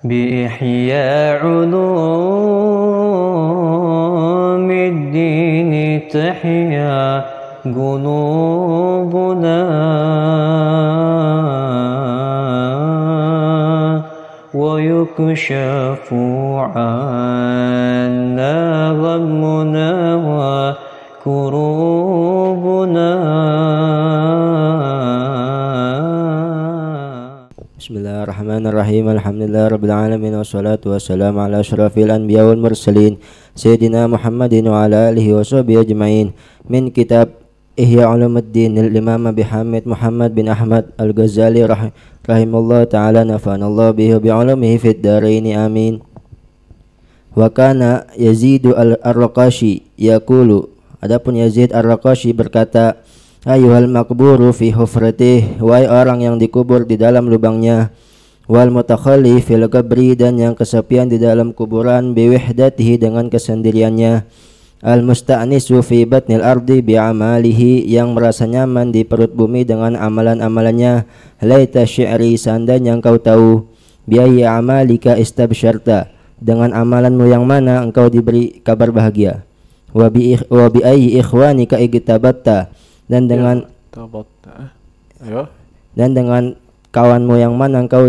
بإحياء علوم الدين تحيا قلوبنا ويكشف عنا غمنا وكروبنا. Bismillahirrahmanirrahim. Alhamdulillah rabbil alamin wassalatu wassalamu ala asyrafil anbiya wal mursalin sayyidina Muhammadin wa ala alihi washabihi ajmain. Min kitab Ihya Ulumuddin al-Imam Abi Hamid Muhammad bin Ahmad Al-Ghazali rahimahullah ta'ala, nafanallahu bihi bi ulumihi fid dharain amin. Wa kana Yazid ar-Raqashi yaqulu, adapun Yazid ar-Raqashi berkata, ayyuhal maqburu fi hufratih, wahai orang yang dikubur di dalam lubangnya, wal mutakhalli fil qabri, dan yang kesepian di dalam kuburan, bi wihdatihi, dengan kesendiriannya, al musta'nisu fi batnil ardi bi amalihi, yang merasa nyaman di perut bumi dengan amalan-amalannya, laita syi'ri, seandainya engkau tahu, bi ayyi amalika istabsyarta, dengan amalanmu yang mana engkau diberi kabar bahagia, wa bi ayyi ikhwanika igtabatta, dan dengan dengan kawanmu yang mana engkau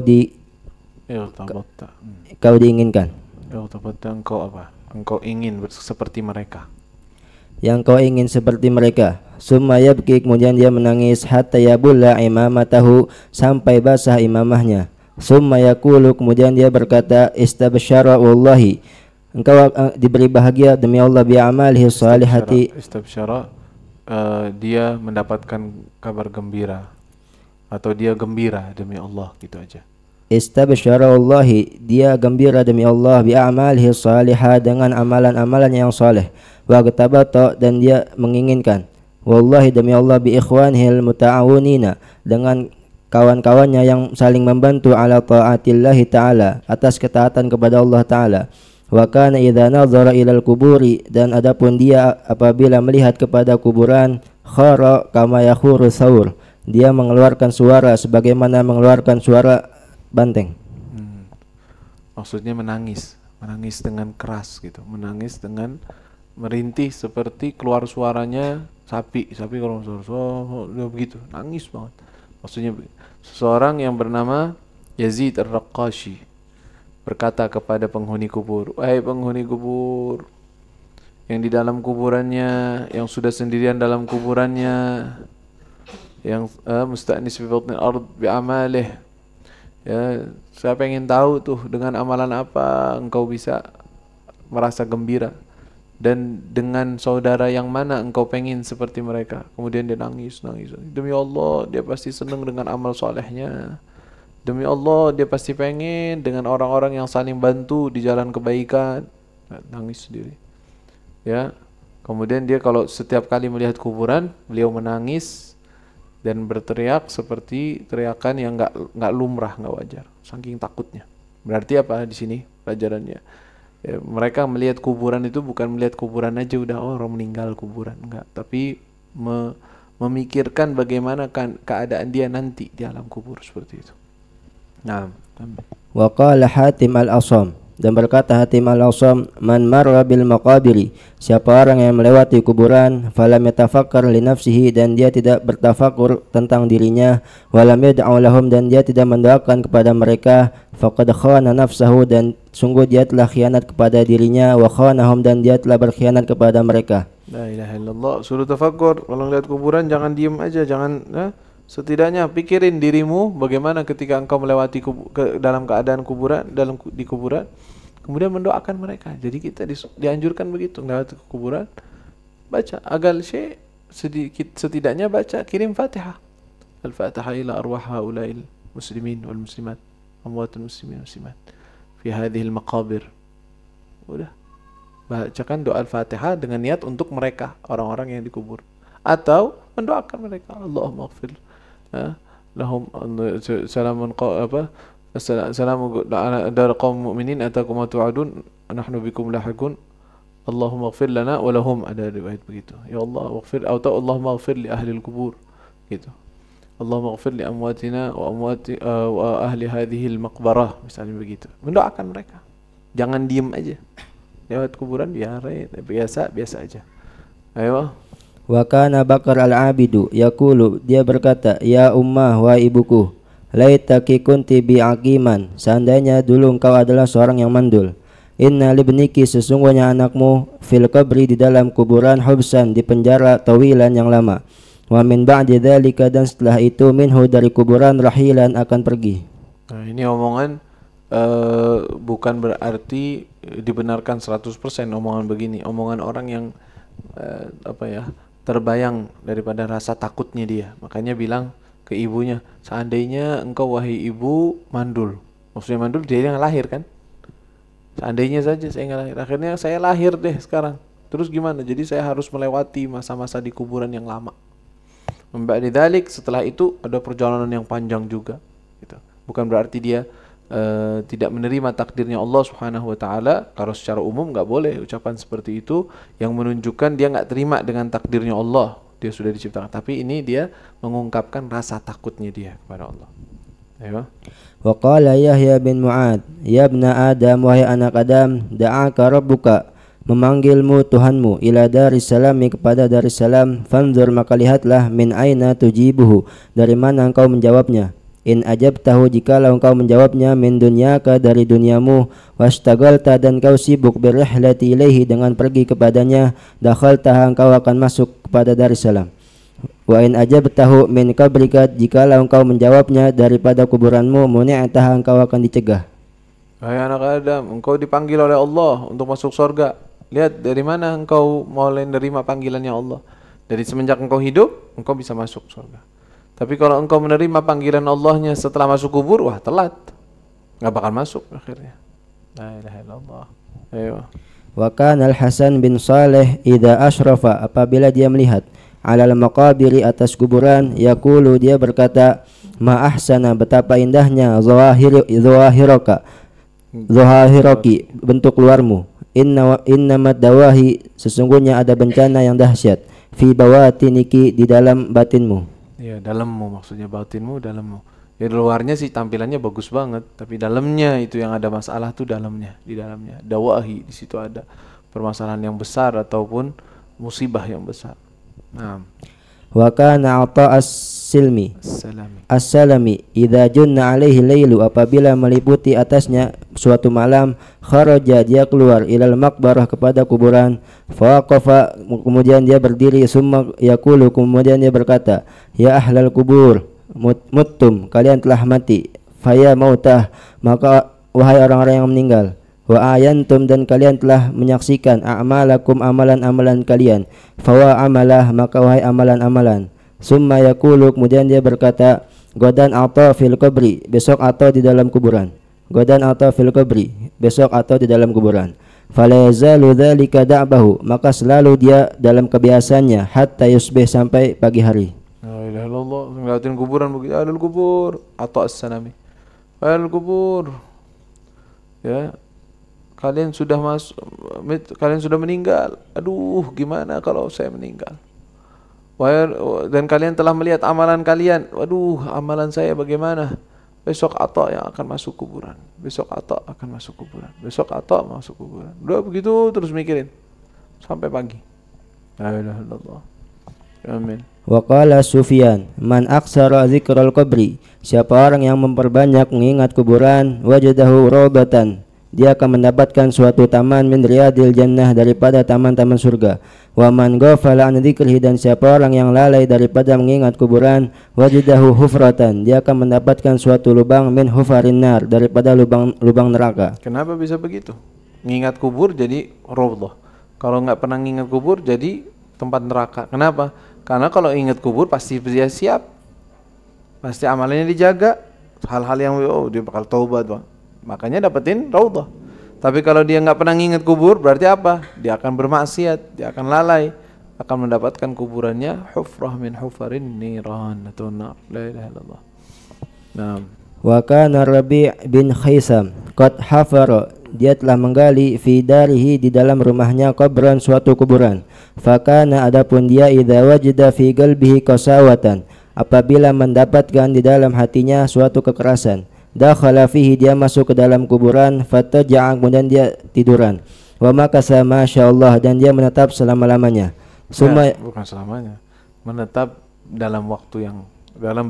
diinginkan. Engkau apa? Engkau ingin seperti mereka. Yang kau ingin seperti mereka. Summa yabki, kemudian dia menangis, hatta yabulla imamatahu, sampai basah imamahnya. Summa yaqulu, kemudian dia berkata, istabsyara wallahi, engkau diberi bahagia demi Allah, bi amalihi salihati. Istabsyara, dia mendapatkan kabar gembira, atau dia gembira demi Allah, gitu aja. Istabsyara wallahi, dia gembira demi Allah, bi amalihi salihah, dengan amalan-amalan yang saleh. Wa gtabata, dan dia menginginkan, wallahi demi Allah, bi ikhwanihil muta'awunina, dengan kawan-kawannya yang saling membantu, ala ta'atillahi ta'ala, atas ketaatan kepada Allah ta'ala. Wa kana idza nazara ilal kuburi, dan adapun dia apabila melihat kepada kuburan, khara kama yakhuru saur, dia mengeluarkan suara sebagaimana mengeluarkan suara banteng. Maksudnya menangis dengan keras gitu, menangis dengan merintih seperti keluar suaranya sapi kalau suara begitu, nangis banget. Maksudnya seseorang yang bernama Yazid ar-Raqashi berkata kepada penghuni kubur, wahai penghuni kubur yang di dalam kuburannya, yang sudah sendirian dalam kuburannya, yang musta'nis fi batnil ard bi amalih, ya, saya pengen tahu tuh dengan amalan apa engkau bisa merasa gembira, dan dengan saudara yang mana engkau pengen seperti mereka. Kemudian dia nangis. Demi Allah, dia pasti senang dengan amal solehnya. Demi Allah, dia pasti pengen dengan orang-orang yang saling bantu di jalan kebaikan. Nangis sendiri. Ya. Kemudian dia kalau setiap kali melihat kuburan, beliau menangis dan berteriak seperti teriakan yang enggak lumrah, enggak wajar, saking takutnya. Berarti apa di sini pelajarannya? Ya, mereka melihat kuburan itu bukan melihat kuburan aja udah orang meninggal kuburan, enggak, tapi memikirkan bagaimana keadaan dia nanti di alam kubur, seperti itu. Nah, wa qala Hatim al-Asam, dan berkata Hatim al-Asam, man marra bil maqabiri, siapa orang yang melewati kuburan, falam yatafakkar li nafsihi, dan dia tidak bertafakur tentang dirinya, walam yad'u lahum, dan dia tidak mendoakan kepada mereka, faqad khana nafsahu, dan sungguh dia telah khianat kepada dirinya, wa khanahum, dan dia telah berkhianat kepada mereka. La ilaha illallah. Suruh tafakkur. Kalau lihat kuburan jangan diem aja, jangan setidaknya pikirin dirimu bagaimana ketika engkau melewati dalam keadaan kuburan, di kuburan, kemudian mendoakan mereka. Jadi kita dianjurkan begitu, lewat kuburan baca agal syai sedikit, setidaknya baca, kirim Fatihah. Al-Fatihah ila arwah haula'il muslimin wal muslimat, amwatul muslimin wal muslimat fi hadhil maqabir. Udah, bacakan doa Al-Fatihah dengan niat untuk mereka, orang-orang yang dikubur, atau mendoakan mereka, Allahumma ighfir lahum, salamun salamu dar qaum mu'minin atakum wa tu'adun nahnu bikum lahiqun, Allahumma ighfir lana wa lahum, ada riwayat begitu. Ya Allah ighfir, atau Allahumma ighfir li ahli al-kubur, gitu. Allahumma ighfir li amwatina wa ahli hadhil maqbarah, misalnya begitu. Mendoakan mereka. Jangan diem aja. Lewat kuburan biasa aja. Ayo. Wa kana Bakar al-Abidu yaqulu, dia berkata, ya ummah, wa ibuku, laitaki kunti bi'aqiman, seandainya dulu engkau adalah seorang yang mandul. Inna libniki, sesungguhnya anakmu, fil qabri, di dalam kuburan, hubsan, di penjara tawilan yang lama. Wa min ba'di dzalika, dan setelah itu, minhu, dari kuburan, rahilan, akan pergi. Nah, ini omongan bukan berarti dibenarkan 100% omongan begini. Omongan orang yang terbayang daripada rasa takutnya dia. Makanya bilang ke ibunya, seandainya engkau wahai ibu mandul. Maksudnya mandul dia yang lahir kan. Seandainya saja saya nggak lahir. Akhirnya saya lahir deh sekarang. Terus gimana? Jadi saya harus melewati masa-masa di kuburan yang lama. Memba'di dzalik, setelah itu ada perjalanan yang panjang juga. Gitu. Bukan berarti dia tidak menerima takdirnya Allah Subhanahu wa taala. Kalau secara umum nggak boleh ucapan seperti itu yang menunjukkan dia nggak terima dengan takdirnya Allah. Dia sudah diciptakan. Tapi ini dia mengungkapkan rasa takutnya dia kepada Allah. Ayo. Wa qala Yahya bin Mu'ad, ya ibna Adam, wahai anak Adam, da'aka rabbuka, memanggilmu Tuhanmu, ila Darissalami, kepada Darussalam, fanzur, maka lihatlah, min aina tujibuhu, dari mana engkau menjawabnya. In ajabtahu, jikalau engkau menjawabnya, min dunyaka, dari duniamu, wastagalta, dan kau sibuk, birihlati ilaihi, dengan pergi kepadanya, dakhaltaha, engkau akan masuk kepada Darussalam. Wa in ajabtahu min qabrika, jikalau engkau menjawabnya daripada kuburanmu, muni'taha, engkau akan dicegah. Hai anak Adam, engkau dipanggil oleh Allah untuk masuk surga. Lihat dari mana engkau mulai menerima panggilannya Allah. Dari semenjak engkau hidup, engkau bisa masuk surga. Tapi kalau engkau menerima panggilan Allahnya setelah masuk kubur, wah telat, nggak bakal masuk akhirnya. La ilaha illallah. Ayo. Wa kana Al-Hasan bin Saleh idza asyrafa, apabila dia melihat, alal maqabiri, atas kuburan, yaqulu, dia berkata, ma ahsana, betapa indahnya, zawahiraki, bentuk luarmu. Innamat dawahi, sesungguhnya ada bencana yang dahsyat, fi bawatiniki, di dalam batinmu. Ya, dalammu, maksudnya batinmu, dalammu. Ya, luarnya sih tampilannya bagus banget, tapi dalamnya itu yang ada masalah tuh dalamnya, di dalamnya. Dawahi, di situ ada permasalahan yang besar ataupun musibah yang besar. Nah. Wa kana Ata as-Salami idza junna alaihi lailu, apabila meliputi atasnya suatu malam, kharaja, dia keluar, ilal maqbarah, kepada kuburan, faqafa, kemudian dia berdiri, summa yaqulu, kemudian dia berkata, ya ahlal kubur, muttum, kalian telah mati, faya mautah, maka wahai orang-orang yang meninggal, wa ayantum, dan kalian telah menyaksikan, a'malakum, amalan-amalan kalian, fawa amalah, maka wahai amalan-amalan. Summa yaqulu, kemudian dia berkata, godan atau fil qabri, besok atau di dalam kuburan. Godan atau fil qabri, besok atau di dalam kuburan. Fala yazalu dzalika da'bahu, maka selalu dia dalam kebiasaannya, hatta yusbih, sampai pagi hari. La ilaha illallah. Ngeliatin kuburan begitu, ahlul kubur, Ata as-Salami. Ahlul kubur. Ya. Kalian sudah meninggal. Aduh, gimana kalau saya meninggal? Dan kalian telah melihat amalan kalian. Waduh, amalan saya bagaimana? Besok Ata yang akan masuk kuburan. Besok Ata akan masuk kuburan. Besok Ata masuk kuburan. Udah begitu terus mikirin sampai pagi. La ilaha illallah. Amin. Wa qala Sufyan, man aksara dzikral qabri, siapa orang yang memperbanyak mengingat kuburan, wajadahu rawbatan, dia akan mendapatkan suatu taman min riyadil jannah, daripada taman-taman surga. Wa man ghafala an dzikrihi, dan siapa orang yang lalai daripada mengingat kuburan, wajadahu hufratan, dia akan mendapatkan suatu lubang min hufarin nar, daripada lubang neraka. Kenapa bisa begitu? Mengingat kubur jadi rawdah. Kalau nggak pernah mengingat kubur jadi tempat neraka. Kenapa? Karena kalau ingat kubur pasti dia siap. Pasti amalannya dijaga. Hal-hal yang dia bakal taubat, Bang. Makanya dapetin raudhah. Tapi kalau dia nggak pernah nginget kubur, berarti apa? Dia akan bermaksiat, dia akan lalai, akan mendapatkan kuburannya hufrah min hufarin niran atau nar. La ilaha illallah. Naam. Wa kana Rabi' bin Khaisam qad hafara, dia telah menggali fi darihi, di dalam rumahnya, qabran, suatu kuburan. Fakana, adapun dia, idza wajada fi qalbihi qasawatan, apabila mendapatkan di dalam hatinya suatu kekerasan. Dakhala fihi, dia masuk ke dalam kuburan, fataja'a, kemudian dia tiduran. Wa makasa masyaallah, dan dia menetap selama-lamanya. Bukan selamanya. Menetap dalam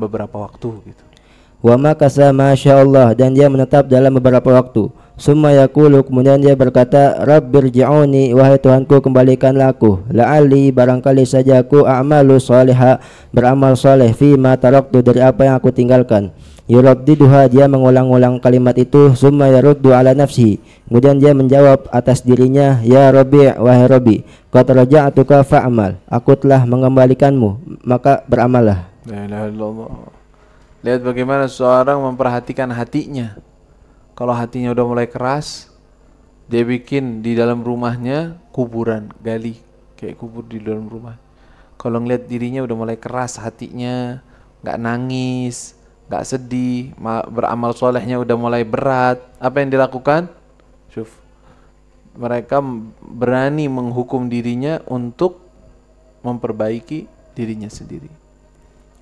beberapa waktu gitu. Wa makasa masyaallah, dan dia menetap dalam beberapa waktu. Summa yaqulu, kemudian dia berkata, Rabbirji'uni, wahai Tuhanku, kembalikanlah aku. La'alli, barangkali saja aku a'malu salihah, beramal saleh, fi ma taraktu, dari apa yang aku tinggalkan. Yuraddiduha, dia mengulang-ulang kalimat itu. Summa yaruddu ala nafsi, kemudian dia menjawab atas dirinya, ya Rabbi, wahai Rabbi, qad raja'tuka fa'amal, aku telah mengembalikanmu, maka beramallah. La ilaha illallah. Lihat bagaimana seorang memperhatikan hatinya. Kalau hatinya udah mulai keras, dia bikin di dalam rumahnya kuburan, gali kayak kubur di dalam rumah. Kalau ngeliat dirinya udah mulai keras hatinya, nggak nangis, nggak sedih, beramal solehnya udah mulai berat, apa yang dilakukan? Syuf, mereka berani menghukum dirinya untuk memperbaiki dirinya sendiri.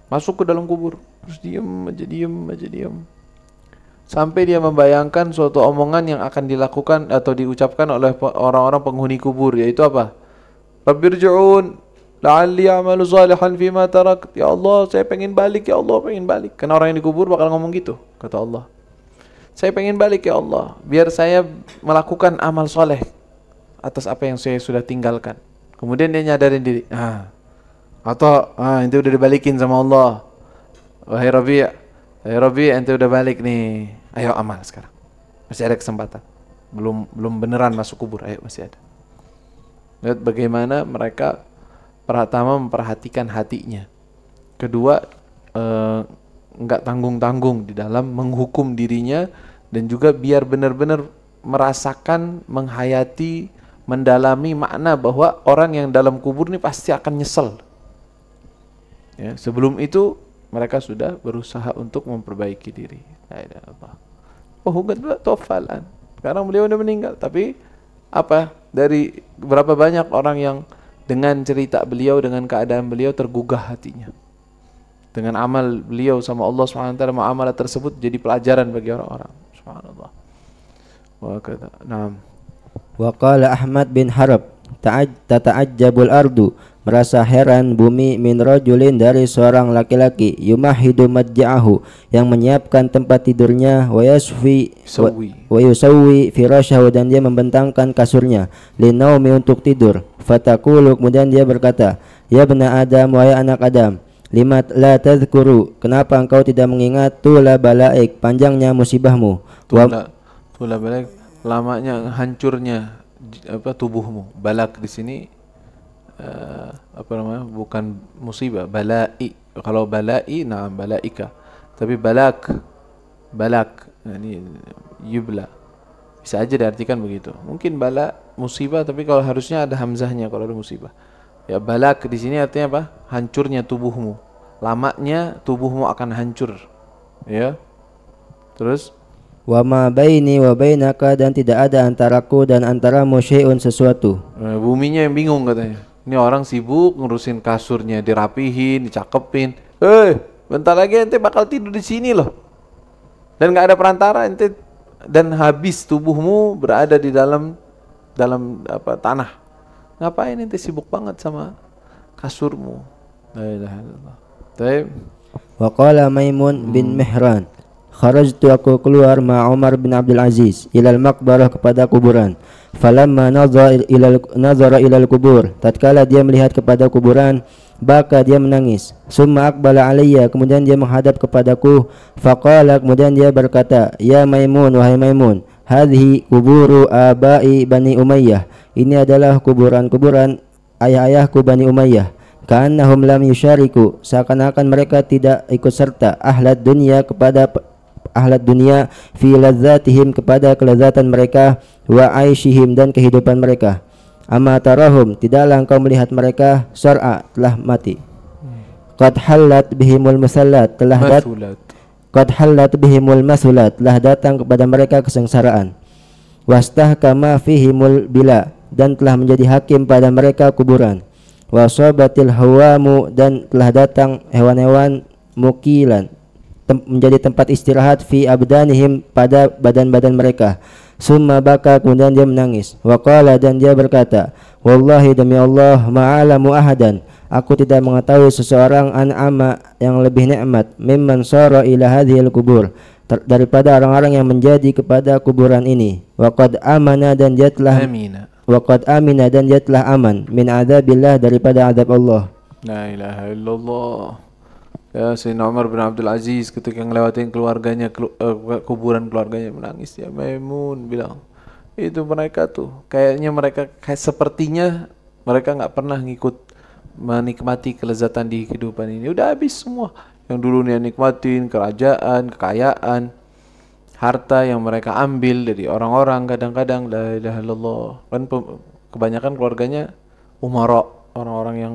Masuk ke dalam kubur, terus diem aja. Sampai dia membayangkan suatu omongan yang akan dilakukan atau diucapkan oleh orang-orang penghuni kubur, yaitu apa? Rabbirji'un la'alli a'malu salihan fima tarakt. Ya Allah, saya pengen balik, ya Allah, pengen balik. Karena orang yang dikubur bakal ngomong gitu, kata Allah. Saya pengen balik, ya Allah, biar saya melakukan amal soleh atas apa yang saya sudah tinggalkan. Kemudian dia nyadarin diri, ente udah dibalikin sama Allah. Wahai Rabbi, ente udah balik nih. Ayo amal sekarang. Masih ada kesempatan. Belum beneran masuk kubur. Ayo, masih ada. Lihat bagaimana mereka pertama memperhatikan hatinya. Kedua, enggak tanggung-tanggung di dalam menghukum dirinya, dan juga biar benar-benar merasakan, menghayati, mendalami makna bahwa orang yang dalam kubur ini pasti akan nyesel. Ya, sebelum itu mereka sudah berusaha untuk memperbaiki diri. Tofalan. Sekarang beliau sudah meninggal, tapi apa? Dari berapa banyak orang yang dengan cerita beliau, dengan keadaan beliau tergugah hatinya. Dengan amal beliau sama Allah SWT, amalan tersebut jadi pelajaran bagi orang-orang. Subhanallah. Wa qala Ahmad bin Harb, tata'ajjabul ardu, merasa heran bumi, min rajulin, dari seorang laki-laki, yumahidu madja'ahu, yang menyiapkan tempat tidurnya, wa yusawwi firasyahu, dan dia membentangkan kasurnya, linaumi, untuk tidur. Fatakulu, kemudian dia berkata, ya bena Adam, wahai anak Adam, lima la tadhkuru, kenapa engkau tidak mengingat tula balaik, panjangnya musibahmu, tula balaik, lamanya hancurnya tubuhmu. Balak di sini bukan musibah, balai. Kalau balai, balaika. Tapi balak, ini yubla, bisa aja diartikan begitu. Mungkin bala musibah, tapi kalau harusnya ada hamzahnya kalau ada musibah. Ya, balak di sini artinya apa? Hancurnya tubuhmu, lamanya tubuhmu akan hancur. Ya, terus wa ma baini wa bainaka, dan tidak ada antaraku dan antaramu syai'un, sesuatu. Buminya yang bingung katanya. Ini orang sibuk ngurusin kasurnya, dirapihin, dicakepin. Bentar lagi ente bakal tidur di sini loh. Dan nggak ada perantara, ente, dan habis tubuhmu berada di dalam tanah. Ngapain ente sibuk banget sama kasurmu? La ilaha illallah. Baik. Wa qala Maimun bin Mihran, kharajtu, aku keluar ma Umar bin Abdul Aziz, ilal maqbarah, kepada kuburan. Falamma nazara ilal kubur, tatkala dia melihat kepada kuburan, baka, dia menangis. Summa aqbala alayya, kemudian dia menghadap kepadaku. Faqala, kemudian dia berkata, ya Maimun, wahai Maimun, hadhihi kuburu abai Bani Umayyah, ini adalah kuburan-kuburan ayah-ayahku Bani Umayyah. Ka'annahum lam yusyariku, seakan-akan mereka tidak ikut serta, ahlad dunia, kepada ahlat dunia, fi ladzatihim, kepada kelezatan mereka, wa aishihim, dan kehidupan mereka. Amma tarahum, tidaklah engkau melihat mereka, sar'a, telah mati. Qad halat bihimul masallat, qad halat bihimul masulat, telah datang kepada mereka kesengsaraan. Wastahkama fihimul bila, dan telah menjadi hakim pada mereka kuburan. Wasabatil hawamu, dan telah datang hewan-hewan mukilan, menjadi tempat istirahat fi abdanihim, pada badan-badan mereka. Summa baka, kemudian dia menangis. Wa qala, dan dia berkata, wallahi, demi Allah, ma'alamu ahadan, aku tidak mengetahui seseorang an'ama, yang lebih nikmat, mimman sara ila hadhil kubur, daripada orang-orang yang menjadi kepada kuburan ini. Waqad amana, dan dia telah waqad amina, dan dia telah aman, min adzabillah, daripada azab Allah. La ilaha illallah. Ya, Sayyidina Umar bin Abdul Aziz ketika ngelewatin keluarganya, kuburan keluarganya, menangis. Ya Maimun bilang, itu mereka tuh kayaknya mereka sepertinya mereka nggak pernah menikmati kelezatan di kehidupan ini. Udah habis semua yang dulu dia nikmatin, kerajaan, kekayaan, harta yang mereka ambil dari orang-orang. Kadang-kadang la ilaha illallah, kan kebanyakan keluarganya umara, orang-orang yang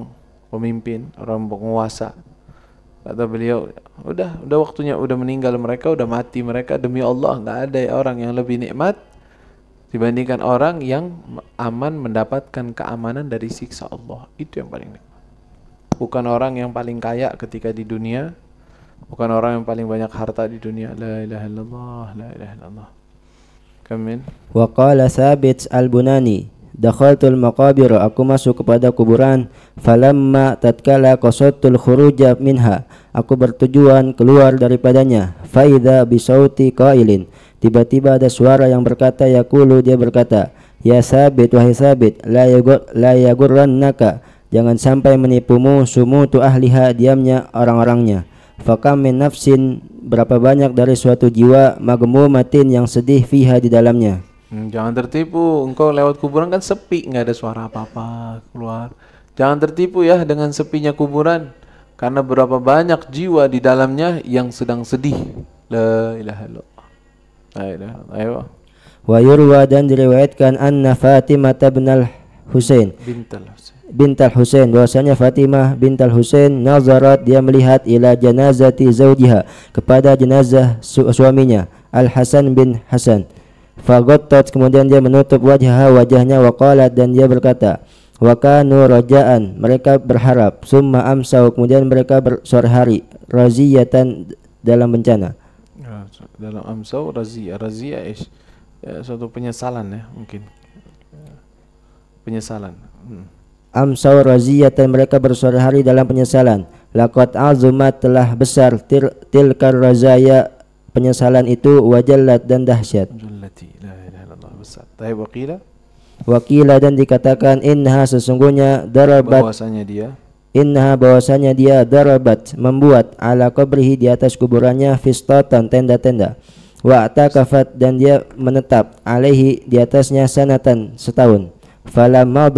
pemimpin, orang penguasa. Kata beliau, udah waktunya, udah meninggal mereka, udah mati mereka, demi Allah nggak ada orang yang lebih nikmat dibandingkan orang yang aman, mendapatkan keamanan dari siksa Allah. Itu yang paling nikmat. Bukan orang yang paling kaya ketika di dunia, bukan orang yang paling banyak harta di dunia. La ilaha illallah, la ilaha illallah. Kamin. Wa qala Thabit al-Bunani, dakhaltul maqabir, aku masuk kepada kuburan. Falamma tatkala qasadtul khuruja minha, aku bertujuan keluar daripadanya. Faidha bisauti qailin, tiba-tiba ada suara yang berkata, yaqulu, dia berkata, ya Thabit, wahai Thabit, la yagurrannaka, jangan sampai menipumu, sumutu ahliha, diamnya orang-orangnya. Fakam min nafsin, berapa banyak dari suatu jiwa, magmumatin, yang sedih, fiha, di dalamnya. Jangan tertipu, engkau lewat kuburan kan sepi, nggak ada suara apa-apa keluar. Jangan tertipu ya dengan sepinya kuburan, karena berapa banyak jiwa di dalamnya yang sedang sedih. La ilaha illallah. La ilaha illallah. Wa yurwa, dan diriwayatkan, anna Fatimah binal Husain, bintal Husain, bahwasanya Fatimah bintal Husain, nazarat, dia melihat, ila janazati zaujiha, kepada jenazah suaminya, Al-Hasan bin Hasan. Fagottat, kemudian dia menutup wajahnya, waqalat, dan dia berkata, wa kanu rajaan, mereka berharap, summa amsau, kemudian mereka sore hari, raziyatan, dalam bencana. Dalam amsau, raziyah ya, suatu penyesalan ya, mungkin penyesalan. Amsau raziyatan, mereka bersore hari dalam penyesalan. Laqad azumat, telah besar, tilkar razaya, penyesalan itu, wajallat, dan dahsyat. La ilaha illallah, besar. Taib Wakila, dan dikatakan, innaha, sesungguhnya, darabat, bahwasanya dia darabat, membuat, ala qabrihi, di atas kuburannya, fistatan, tenda-tenda. Wa atakafat, dan dia menetap, alaihi, di atasnya, sanatan, setahun. Falamma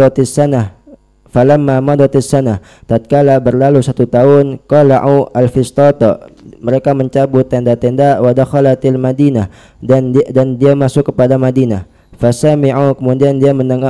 madatis sanah, tatkala berlalu 1 tahun, qala'u al-fistata, mereka mencabut tenda-tenda, wa dakhalatil Madinah, dan dia masuk kepada Madinah. Fasami'u, kemudian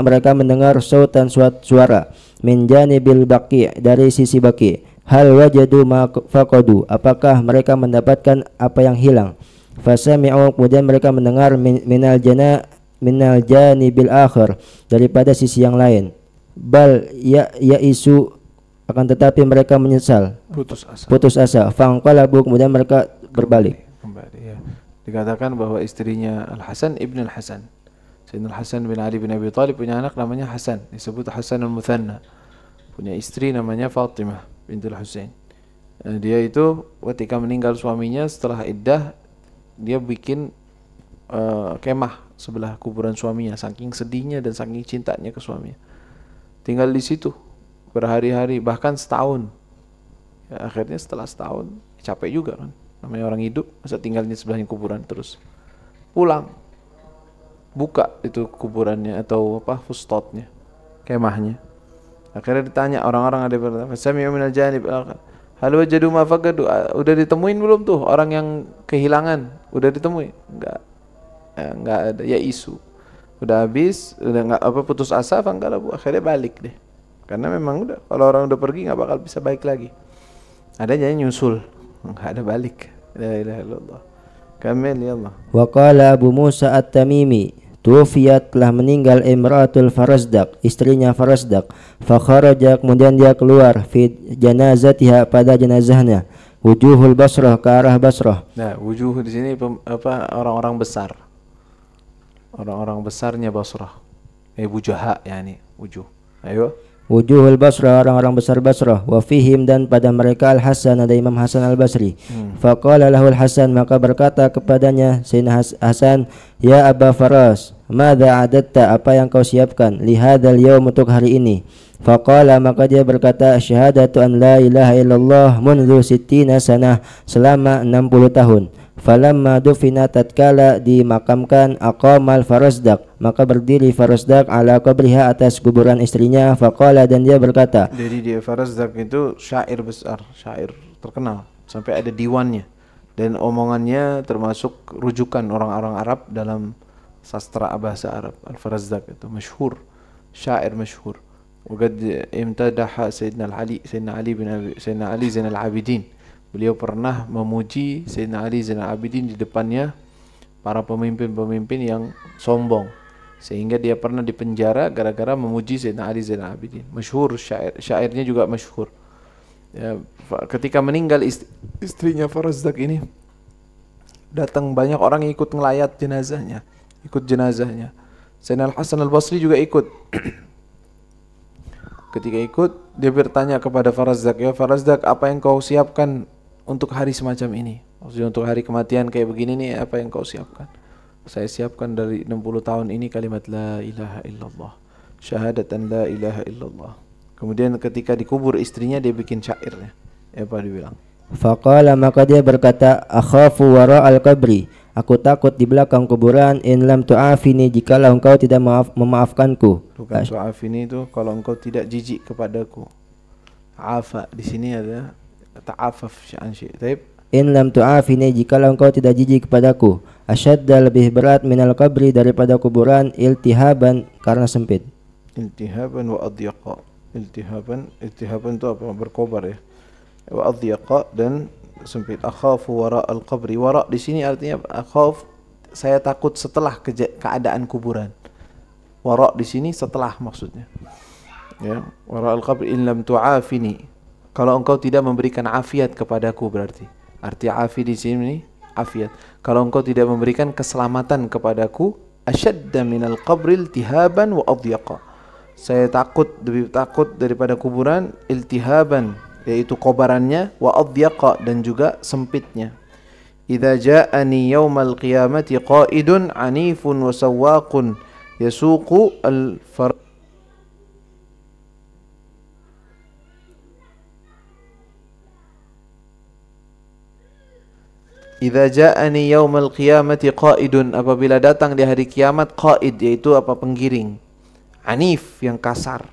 mereka mendengar sautan, suara, min janibil baqi', dari sisi baqi'. Hal wajadu ma faqadu, apakah mereka mendapatkan apa yang hilang? Fasami'u, kemudian mereka mendengar minal janibil akhir, daripada sisi yang lain. Bal ya isu, akan tetapi mereka menyesal, putus asa. Fangqalabu, kemudian mereka berbalik. Kembali ya. Dikatakan bahwa istrinya Al-Hasan ibn Al-Hasan, Sayyidina Al-Hasan bin Ali bin Abi Thalib, punya anak namanya Hasan, disebut Hasan al-Muthanna. Punya istri namanya Fatimah bintul Husain. Dia itu ketika meninggal suaminya, setelah iddah, dia bikin kemah sebelah kuburan suaminya, saking sedihnya dan saking cintanya ke suaminya. Tinggal di situ berhari-hari, bahkan setahun. Ya, akhirnya setelah setahun, capek juga kan, namanya orang hidup, masa tinggalnya sebelahnya kuburan terus. Pulang, buka itu kuburannya atau fustotnya, kemahnya. Akhirnya ditanya orang-orang, ada berkata, "Sami'u minal janib hal wajadu ma faqadu." Udah ditemuin belum tuh orang yang kehilangan? Udah ditemuin? Enggak ada, ya isu. Udah habis, udah enggak putus asa, akhirnya balik deh. Karena memang udah, kalau orang udah pergi enggak bakal bisa balik lagi. Adanya nyusul, enggak ada balik. La ilaha illallah. Kamil ya Allah. Wa qala Abu Musa At-Tamimi, tuwfiyat, telah meninggal, imra'atul Farazdaq, istrinya Farazdaq. Fa kharaja, kemudian dia keluar, fi janazatiha, pada jenazahnya. wujuhul Basrah, ke arah Basrah. Nah, wujuh di sini orang-orang besar. Orang-orang besarnya Basrah. Bujaha yani wujuh. Ayo. Wujuhul Basrah, orang-orang besar Basrah. Wa fihim, dan pada mereka Al-Hasan, ada Imam Hasan Al-Basri. Faqala lahul Hasan, maka berkata kepadanya Sayyidina Hasan, ya Aba Faras, madza adatta, apa yang kau siapkan, li hadzal yaum, untuk hari ini. Faqala, maka dia berkata, syahadatu an la ilaha illallah mundu sittina sanah, selama 60 tahun. Falamma dufina, tatkala dimakamkan, aqamal Farazdak, maka berdiri Farazdak ala qabriha, atas kuburan istrinya. Faqala, dan dia berkata, Jadi dia Farazdak itu syair besar, syair terkenal, sampai ada diwannya, dan omongannya termasuk rujukan orang-orang Arab dalam sastra bahasa Arab. Al-Farazdak itu masyhur, syair masyhur. Waqad imtadaha Sayyidina Ali Zainal Abidin. Beliau pernah memuji Sayyidina Ali Zainal Abidin di depannya para pemimpin-pemimpin yang sombong, sehingga dia pernah dipenjara gara-gara memuji Sayyidina Ali Zainal Abidin. Masyhur, syairnya juga masyhur. Ya, ketika meninggal istrinya Farazdak ini, datang banyak orang yang ikut ngelayat jenazahnya, ikut jenazahnya. Sayyidina Al-Hasan Al-Basri juga ikut. Ketika ikut, dia bertanya kepada Farazdak, ya Farazdak, apa yang kau siapkan untuk hari semacam ini? Maksudnya untuk hari kematian kayak begini nih, apa yang kau siapkan? Saya siapkan dari 60 tahun ini kalimat la ilaha illallah, syahadatan la ilaha illallah. Kemudian ketika dikubur istrinya, dia bikin syairnya. Apa dia bilang? faqala, maka dia berkata, akhafu wara'al qabri, aku takut di belakang kuburan, in lam tu'afini, jikalau engkau tidak memaafkanku. Bukan tu'afini itu kalau engkau tidak jijik kepadaku. Afa di sini ada ta'afaf sya'an syai'. Taib. In lam tu'afini, jikalau engkau tidak jijik kepadaku. Asyadda, lebih berat, minal qabri, daripada kuburan, iltihaban, karena sempit. Iltihaban wa adyaqa. Iltihaban itu apa? Berkobar ya. Wa adyaqa, dan sempit. Akhafu wara al-qabri. Wara di sini artinya akhaf, saya takut setelah keadaan kuburan. Wara di sini setelah maksudnya. Ya, wara al-qabri in lam tu'afini. Kalau engkau tidak memberikan afiat kepadaku, berarti. Arti afi di sini afiat. Kalau engkau tidak memberikan keselamatan kepadaku, asyadda minal qabri iltihaban wa adyaqa. Saya lebih takut daripada kuburan, iltihaban, yaitu kobarannya, wa adyaqa, dan juga sempitnya. Idza ja'ani yaumal qiyamati qa'idun anifun wa sawwaqun yasuqu al-far. Idza ja'ani yaumal qiyamati qa'idun, apabila datang di hari kiamat, qa'id yaitu apa? Penggiring. Anif, yang kasar.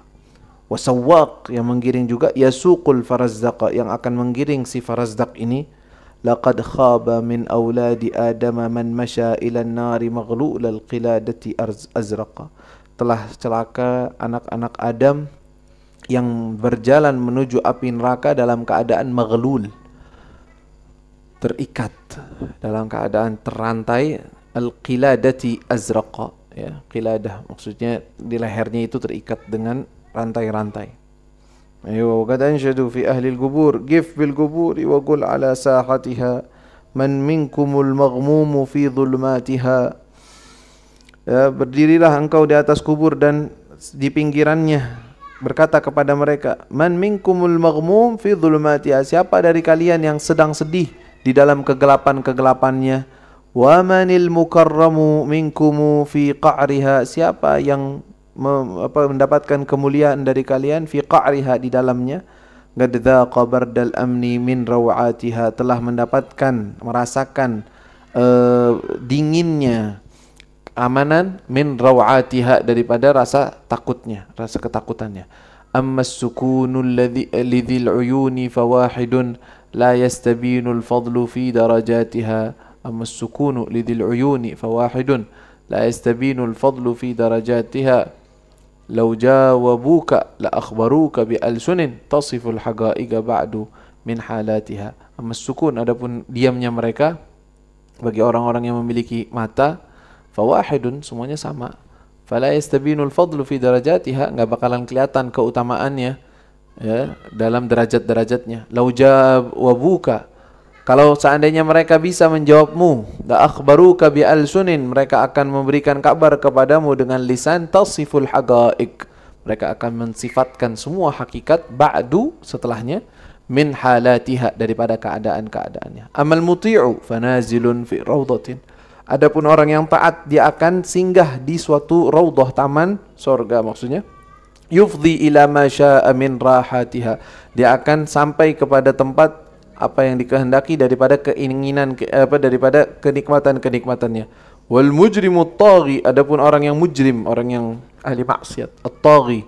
Wasawwaq, yang menggiring juga. Yasuqul Farazdak, yang akan menggiring si Farazdak ini. Laqad khaba min awladi adama man masya ila an-nari maghlulal qiladati azraqa. Telah celaka anak-anak Adam yang berjalan menuju api neraka dalam keadaan maghlul, terikat, dalam keadaan terantai, al-qiladati azraqa, ya, qiladah maksudnya di lehernya itu terikat dengan rantai-rantai. Ayo, qad anshadu fi ahli al-qubur gif bil quburi wa qul ala sahatiha man minkumul maghmumu fi dhulmatiha. Ya, berdirilah engkau di atas kubur dan di pinggirannya, berkata kepada mereka, man minkumul maghmum fi dhulmatiha, siapa dari kalian yang sedang sedih di dalam kegelapan-kegelapannya. Wa manil mukarramu minkumu fi qa'riha, siapa yang mendapatkan kemuliaan dari kalian, fi qa'riha, di dalamnya. Qad dhaqa bardal amni min raw'atiha, telah merasakan dinginnya amanan, min raw'atiha, daripada rasa takutnya, rasa ketakutannya. Amma as-sukunul lidhil uyuni fawahidun la yastabinu al-fadlu fi darajatiha. Amma as-sukunu lidhil uyuni fawahidun la yastabinu al-fadlu fi darajatiha. Law jawabuka la akhbaruka bi alsunin tasiful haqa'iqa ba'du min halatiha. Amma as-sukun, adapun diamnya mereka, bagi orang-orang yang memiliki mata, fawahidun, semuanya sama. Fala yastabinu al-fadlu fi darajatiha, enggak bakalan kelihatan keutamaannya, ya, dalam derajat-derajatnya. Lau jawabuka, Kalau seandainya mereka bisa menjawabmu, la akhbaruka bi alsunin, mereka akan memberikan kabar kepadamu dengan lisan tasiful haqaiq. Mereka akan mensifatkan semua hakikat ba'du setelahnya, min halatiha, daripada keadaan-keadaannya. Amal muti'u fanazilun fi rawdatin. Adapun orang yang taat, dia akan singgah di suatu raudhah, taman surga maksudnya. Yufdi ila ma syaa min rahatiha. Dia akan sampai kepada tempat apa yang dikehendaki daripada keinginan daripada kenikmatan-kenikmatannya. Wal mujrimu at-taghi, adapun orang yang mujrim, orang yang ahli maksiat, at-taghi,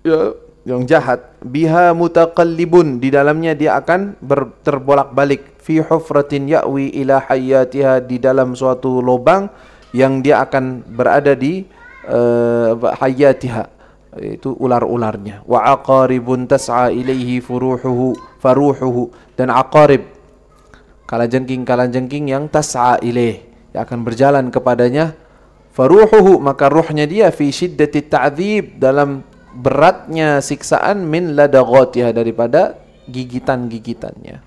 ya, yang jahat, biha mutaqallibun, di dalamnya dia akan terbolak-balik, fi hufratin ya'wi ila hayatiha, di dalam suatu lubang yang dia akan berada di hayatiha, itu ular-ularnya. Wa aqaribun tas'a ilaihi faruhuhu, dan aqarib, kalajengking yang tas'a ilaih, yang akan berjalan kepadanya, faruhuhu, maka ruhnya dia, fi syiddati ta'dzib, dalam beratnya siksaan, min ladaghatihah, daripada gigitan-gigitannya.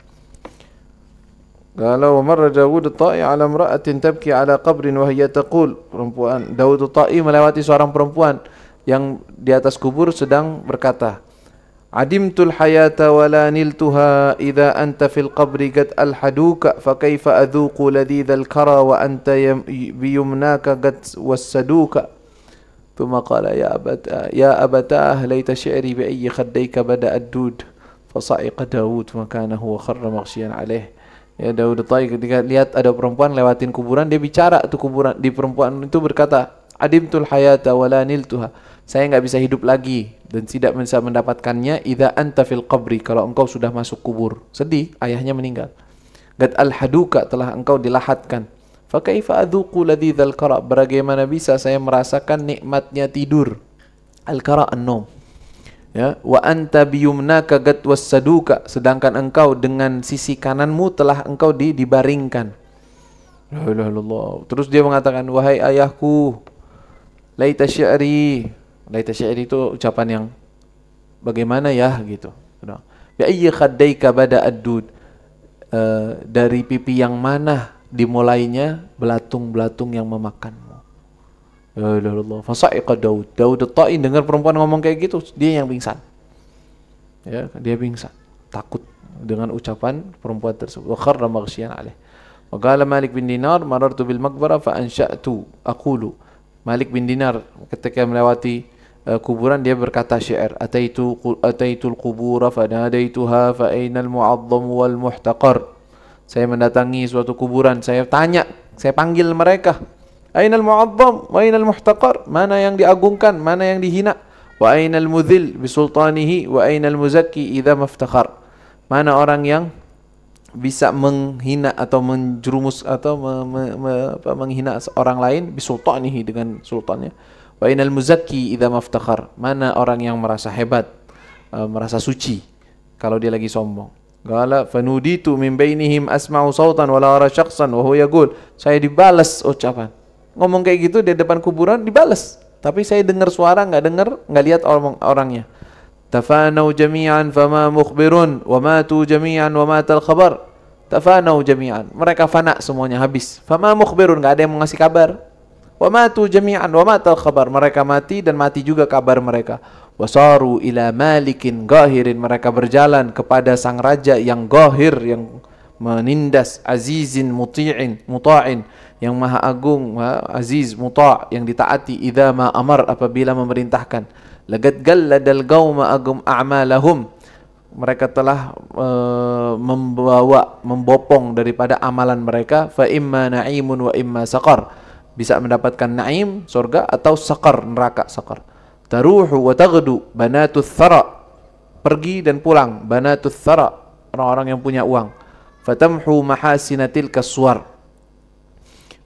Kalau marra Dawud at-Ta'i ala imra'atin tabki ala qabrin wa hiya taqul, perempuan Dawud at-Ta'i melewati seorang perempuan yang di atas kubur sedang berkata, adimtul hayata wa la niltuha idza anta fil qabri qad alhaduka fa kaifa adhuqu ladidhal kara wa anta biyumnaka qad wassaduka. ثم قال يا أبتاه ليت شعري بأي خديك بدأ الدود فصعق داود مكانه وخر مغشيا عليه. Ya, Daud Ta'i ketika lihat ada perempuan lewatin kuburan, dia bicara tuh kuburan, di perempuan itu berkata, adimtul hayata wa la niltuha, saya enggak bisa hidup lagi dan tidak bisa mendapatkannya, idza anta fil qabri, kalau engkau sudah masuk kubur. Sedih, ayahnya meninggal. Gad alhaduka, telah engkau dilahatkan. Fa kaifa adzuqu ladzal qara, bagaimana bisa saya merasakan nikmatnya tidur. Al-qara an-naum. Ya, wa anta biyumnaka gad wassaduka, sedangkan engkau dengan sisi kananmu telah engkau dibaringkan. La ilaha illallah. Terus dia mengatakan, wahai ayahku, laita syi'ri. Laita syi'ri itu ucapan yang bagaimana ya gitu. Bi ayyi khaddaika bada ad-dud, dari pipi yang mana dimulainya belatung-belatung yang memakanmu. Ya Allah. Fasa'iqa Daud. Daud at-Ta'i dengar perempuan ngomong kayak gitu, dia yang pingsan. Ya, dia pingsan, takut dengan ucapan perempuan tersebut. Wa kharra maghsyian alaih. Wa qala Malik bin Dinar, marartu bil maqbarah fa ansha'tu aqulu. Malik bin Dinar ketika melewati kuburan, dia berkata syair, ataitul qubura fa nadaituha fa ainal mu'azzam wal muhtaqar. Saya mendatangi suatu kuburan, saya tanya, saya panggil mereka. Ainal mu'azzam wa ainal muhtaqar, mana yang diagungkan, mana yang dihina. Wa ainal mudhil bisultanihi wa ainal muzakki idza maftakhar. Mana orang yang bisa menghina atau menjerumus atau menghina orang lain bisultanihi, dengan sultannya. Wa ainal muzakki idza maftakhar. Mana orang yang merasa hebat, merasa suci kalau dia lagi sombong. Qala fanuditu min bainihim asma'u sautan wala ara syakhsan wa huwa yaqul, saya dibalas ucapan. Ngomong kayak gitu di depan kuburan dibalas, tapi saya dengar suara, enggak lihat orangnya. Tafanau jami'an fama mukhbirun wa matu jami'an wa matal khabar. Tafanau jami'an, mereka fana semuanya, habis. Fama mukhbirun, enggak ada yang mengasih kabar. Wa matu jami'an wa matal khabar, mereka mati dan mati juga kabar mereka. Wasaru ila malikin gahirin, mereka berjalan kepada sang raja yang gahir, yang menindas, azizin muti'in muta'in, yang maha agung, maha aziz, muta', yang ditaati, idza ma amar, apabila memerintahkan. Lagad galladal qauma agum a'malahum, mereka telah membopong daripada amalan mereka. Fa imma na'imun wa imma saqar, bisa mendapatkan naim surga atau saqar, neraka saqar. Taruhu wa taghdu banatuth thara, pergi dan pulang, banatuth thara, orang-orang yang punya uang. Fatamhu mahasinatil kaswar,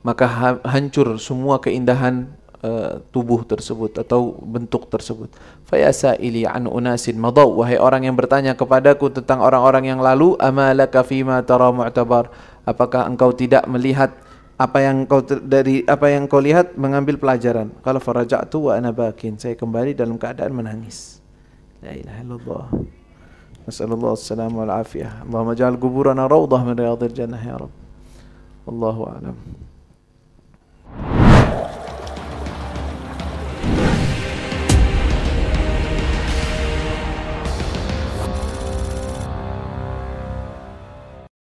maka hancur semua keindahan tubuh tersebut atau bentuk tersebut. Fayasaili an unasin madaw, wahai orang yang bertanya kepadaku tentang orang-orang yang lalu, amalaka fima tara mu'tabar, apakah engkau tidak melihat apa yang kau lihat mengambil pelajaran. Kalau faraja'tu wa ana bakin, saya kembali dalam keadaan menangis. La ilaha illallah. Nasallallahu alaihi wal afiyah. Allahumma ja'al quburana rawdah min riyadil jannah ya Rabb. Wallahu a'lam.